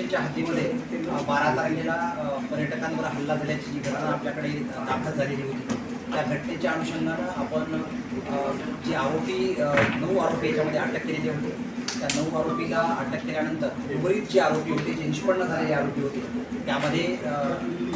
स्टेशनच्या हद्दीमध्ये 12 तारखेला पर्यटकांवर हल्ला झाल्याची जी घटना आपल्याकडे दाखल झालेली होती, त्या घटनेच्या अनुषंगानं आपण जे आरोपी 9 आरोपी याच्यामध्ये अटक केलेले होते. त्या 9 आरोपीला अटक केल्यानंतर उर्वरित जे आरोपी होते, जे निष्पन्न झालेले आरोपी होते, त्यामध्ये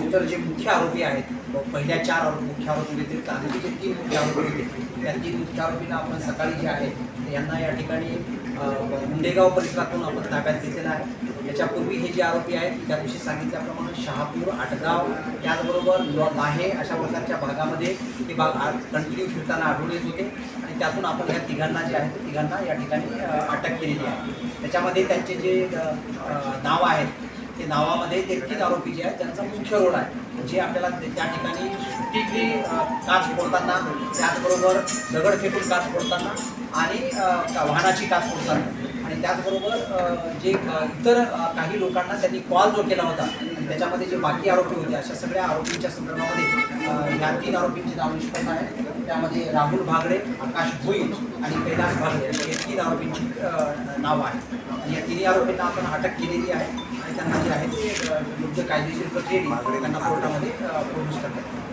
इतर जे मुख्य आरोपी आहेत, पहिल्या 4 मुख्य आरोपी व्यतिरिक्त आणखी जे 3 मुख्य आरोपी होते, त्या 3 मुख्य आरोपींना आपण सकाळी जे आहे यांना या ठिकाणी मुंडेगाव परिसरातून आपण ताब्यात घेतलेला आहे. याच्यापूर्वी हे जे आरोपी आहेत त्या दिवशी सांगितल्याप्रमाणे शहापूर, आटगाव त्याचबरोबर लाहे अशा प्रकारच्या भागामध्ये हे भाग कंटिन्यू फिरताना आढळून येत होते आणि त्यातून आपण या तिघांना जे आहे तिघांना या ठिकाणी अटक केलेली आहे. त्याच्यामध्ये त्यांचे जे नाव आहेत ते नावामध्ये ते 3 आरोपी जे आहेत त्यांचा मुख्य रोल आहे, जे आपल्याला त्या ठिकाणी सुट्टीतली काच फोडताना, त्याचबरोबर दगड फेकून काच फोडताना आणि वाहनाची काच फोडताना आणि त्याचबरोबर जे इतर काही लोकांना त्यांनी कॉल जो केला होता आणि त्याच्यामध्ये जे बाकी आरोपी होते अशा सगळ्या आरोपींच्या संदर्भामध्ये ह्या 3 आरोपींची नाव निष्पन्न आहे. त्यामध्ये राहुल भागडे, आकाश भोईर आणि कैलास भागडे हे 3 आरोपींची नावं आहेत आणि या 3 आरोपींना आपण अटक केलेली आहे आणि त्यांना जे आहे ते योग्य कायदेशीर प्रक्रियेने त्यांना कोर्टामध्ये प्रोड्यूस करतात.